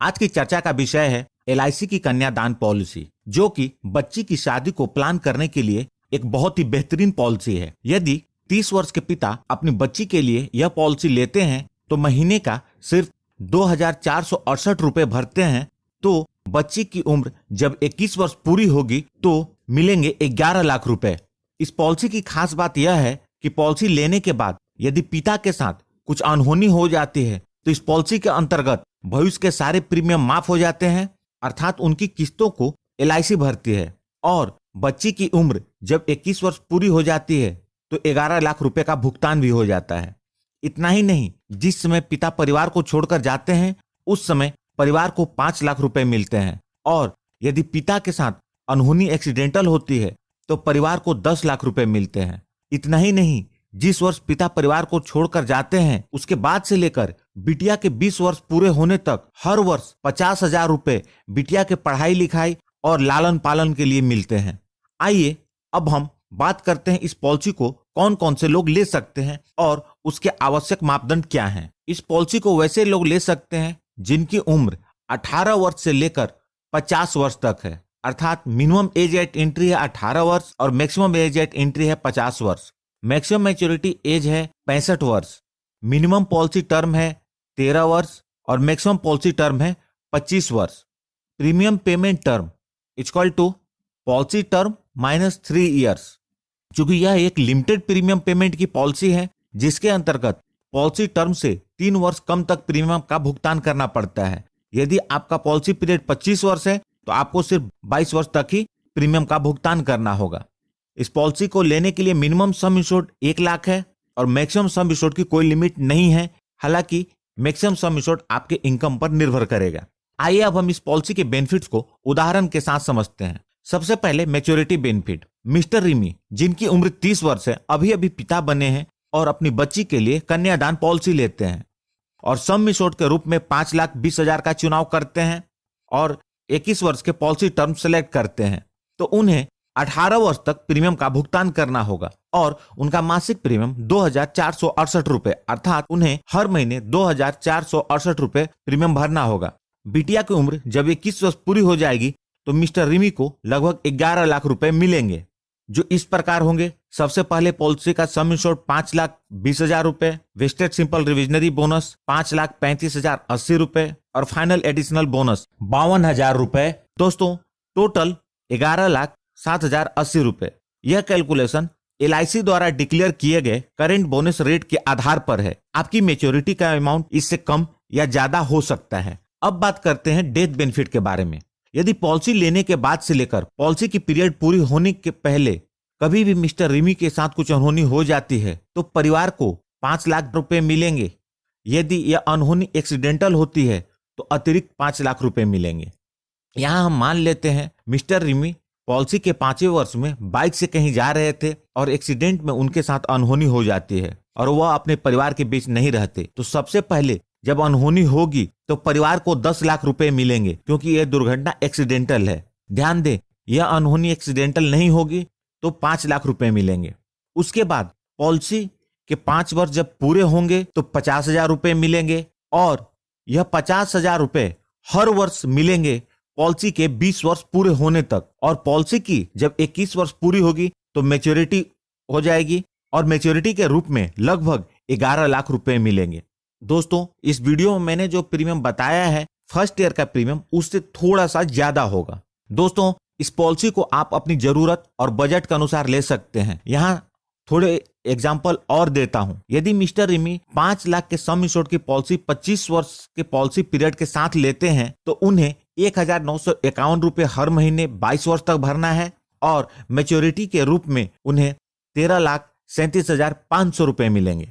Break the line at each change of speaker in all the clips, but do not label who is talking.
आज की चर्चा का विषय है LIC की कन्यादान पॉलिसी, जो कि बच्ची की शादी को प्लान करने के लिए एक बहुत ही बेहतरीन पॉलिसी है। यदि 30 वर्ष के पिता अपनी बच्ची के लिए यह पॉलिसी लेते हैं तो महीने का सिर्फ 2,468 रुपए भरते हैं, तो बच्ची की उम्र जब 21 वर्ष पूरी होगी तो मिलेंगे 11 लाख रुपए। इस पॉलिसी की खास बात यह है कि पॉलिसी लेने के बाद यदि पिता के साथ कुछ अनहोनी हो जाती है तो इस पॉलिसी के अंतर्गत भविष्य के सारे प्रीमियम माफ हो जाते हैं, अर्थात उनकी किस्तों को LIC भरती है। और बच्ची की उम्र जब 21 वर्ष पूरी हो जाती है तो 11 लाख रुपए का भुगतान भी हो जाता है। इतना ही नहीं, जिस समय पिता परिवार को छोड़कर जाते हैं उस समय परिवार को 5 लाख रुपए मिलते हैं, और यदि पिता के साथ अनहोनी एक्सीडेंटल होती है तो परिवार को 10 लाख रुपए मिलते हैं। इतना ही नहीं, जिस वर्ष पिता परिवार को छोड़कर जाते हैं उसके बाद से लेकर बिटिया के 20 वर्ष पूरे होने तक हर वर्ष 50,000 रुपए बिटिया के पढ़ाई लिखाई और लालन पालन के लिए मिलते हैं। आइए अब हम बात करते हैं इस पॉलिसी को कौन कौन से लोग ले सकते हैं और उसके आवश्यक मापदंड क्या हैं। इस पॉलिसी को वैसे लोग ले सकते हैं जिनकी उम्र 18 वर्ष से लेकर 50 वर्ष तक है, अर्थात मिनिमम एज एट एंट्री है 18 वर्ष और मैक्सिमम एज एट एंट्री है 50 वर्ष। मैक्सिमम मैच्योरिटी एज है 65 वर्ष। मिनिमम पॉलिसी टर्म है 13 वर्ष और मैक्सिमम पॉलिसी टर्म है 25 वर्ष। Premium payment term is equal to policy term minus 3 years. चूंकि यह एक लिमिटेड प्रीमियम पेमेंट की पॉलिसी है जिसके अंतर्गत पॉलिसी टर्म से 3 वर्ष कम तक प्रीमियम का भुगतान करना पड़ता है। यदि आपका पॉलिसी पीरियड 25 वर्ष है तो आपको सिर्फ 22 वर्ष तक ही प्रीमियम का भुगतान करना होगा। इस पॉलिसी को लेने के लिए मिनिमम सम इंश्योर्ड 1 लाख है और मैक्सिमम सम इंश्योर्ड की कोई लिमिट नहीं है, हालांकि मैक्सिमम सम इंश्योर्ड आपके इनकम पर निर्भर करेगा। आइए अब हम इस पॉलिसी के बेनिफिट्स को उदाहरण के साथ समझते हैं। सबसे पहले मैच्योरिटी बेनिफिट। मिस्टर रिमी, जिनकी उम्र 30 वर्ष है, अभी अभी पिता बने हैं और अपनी बच्ची के लिए कन्यादान पॉलिसी लेते हैं और सम इंश्योर्ड के रूप में 5,20,000 का चुनाव करते हैं और 21 वर्ष के पॉलिसी टर्म सेलेक्ट करते हैं, तो उन्हें 18 वर्ष तक प्रीमियम का भुगतान करना होगा और उनका मासिक प्रीमियम 2,468 रुपए, अर्थात उन्हें हर महीने 2,468 रुपए प्रीमियम भरना होगा। बिटिया की उम्र जब 21 वर्ष पूरी हो जाएगी तो मिस्टर रिमी को लगभग 11 लाख रुपए मिलेंगे, जो इस प्रकार होंगे। सबसे पहले पॉलिसी का सम इंश्योर्ड 5,20,000 रुपए, वेस्टेड सिंपल रिविजनरी बोनस 5,35,080 रुपए और फाइनल एडिशनल बोनस 52,000 रुपए। दोस्तों, टोटल 11,07,080 रुपए। यह कैलकुलेशन LIC द्वारा डिक्लेयर किए गए करेंट बोनस रेट के आधार पर है। आपकी मैच्योरिटी का अमाउंट इससे कम या ज्यादा हो सकता है। अब बात करते हैं डेथ बेनिफिट के बारे में। यदि पॉलिसी लेने के बाद से लेकर पॉलिसी की पीरियड पूरी होने के पहले कभी भी मिस्टर रिमी के साथ कुछ अनहोनी हो जाती है तो परिवार को 5 लाख रुपए मिलेंगे। यदि यह अनहोनी एक्सीडेंटल होती है तो अतिरिक्त 5 लाख रुपए मिलेंगे। यहाँ हम मान लेते हैं मिस्टर रिमी पॉलिसी के 5वें वर्ष में बाइक से कहीं जा रहे थे और एक्सीडेंट में उनके साथ अनहोनी हो जाती है और वह अपने परिवार के बीच नहीं रहते, तो सबसे पहले जब अनहोनी होगी तो परिवार को 10 लाख रुपए मिलेंगे, क्योंकि यह दुर्घटना एक्सीडेंटल है। ध्यान दें, यह अनहोनी एक्सीडेंटल नहीं होगी तो 5 लाख रुपए मिलेंगे। उसके बाद पॉलिसी के 5 वर्ष जब पूरे होंगे तो 50,000 रुपए मिलेंगे और यह 50,000 रुपए हर वर्ष मिलेंगे पॉलिसी के 20 वर्ष पूरे होने तक। और पॉलिसी की जब 21 वर्ष पूरी होगी तो मैच्योरिटी हो जाएगी और मैच्योरिटी के रूप में लगभग 11 लाख रुपए मिलेंगे। दोस्तों, इस वीडियो में मैंने जो प्रीमियम बताया है फर्स्ट ईयर का प्रीमियम उससे थोड़ा सा ज्यादा होगा। दोस्तों, इस पॉलिसी को आप अपनी जरूरत और बजट के अनुसार ले सकते हैं। यहाँ थोड़े एग्जाम्पल और देता हूं। यदि मिस्टर रिमी 5 लाख के सम इंश्योर्ड की पॉलिसी 25 वर्ष के पॉलिसी पीरियड के साथ लेते हैं तो उन्हें 1,951 रुपए हर महीने 22 वर्ष तक भरना है और मैच्योरिटी के रूप में उन्हें 13,37,500 रुपए मिलेंगे।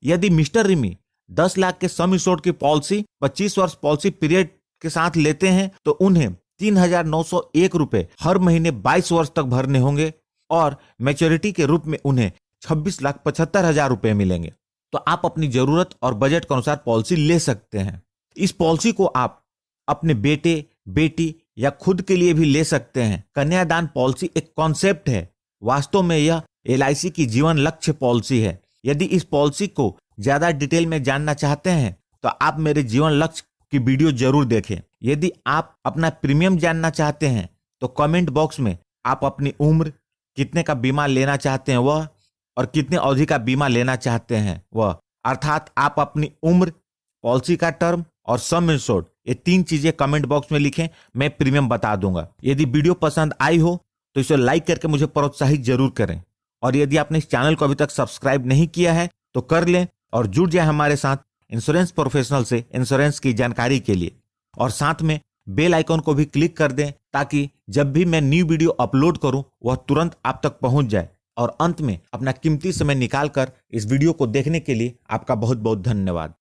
यदि मिस्टर रिमी 10 लाख के सम इंश्योर्ड की पॉलिसी 25 वर्ष पॉलिसी पीरियड के साथ लेते हैं तो उन्हें 3,901 रुपए हर महीने 22 वर्ष तक भरने होंगे और मैच्योरिटी के रूप में उन्हें 26,75,000 रुपए मिलेंगे। तो आप अपनी जरूरत और बजट के अनुसार पॉलिसी ले सकते हैं। इस पॉलिसी को आप अपने बेटे, बेटी या खुद के लिए भी ले सकते हैं। कन्यादान पॉलिसी एक कॉन्सेप्ट है, वास्तव में यह LIC की जीवन लक्ष्य पॉलिसी है। यदि इस पॉलिसी को ज्यादा डिटेल में जानना चाहते हैं तो आप मेरे जीवन लक्ष्य की वीडियो जरूर देखें। यदि आप अपना प्रीमियम जानना चाहते हैं तो कमेंट बॉक्स में आप अपनी उम्र, कितने का बीमा लेना चाहते हैं वह, और कितने अवधि का बीमा लेना चाहते हैं वह, अर्थात आप अपनी उम्र, पॉलिसी का टर्म और सम इंश्योर्ड, ये 3 चीजें कमेंट बॉक्स में लिखें, मैं प्रीमियम बता दूंगा। यदि वीडियो पसंद आई हो तो इसे लाइक करके मुझे प्रोत्साहित जरूर करें, और यदि आपने इस चैनल को अभी तक सब्सक्राइब नहीं किया है तो कर लें और जुड़ जाए हमारे साथ इंश्योरेंस प्रोफेशनल से इंश्योरेंस की जानकारी के लिए। और साथ में बेल आइकन को भी क्लिक कर दें ताकि जब भी मैं न्यू वीडियो अपलोड करूं वह तुरंत आप तक पहुंच जाए। और अंत में अपना कीमती समय निकालकर इस वीडियो को देखने के लिए आपका बहुत बहुत धन्यवाद।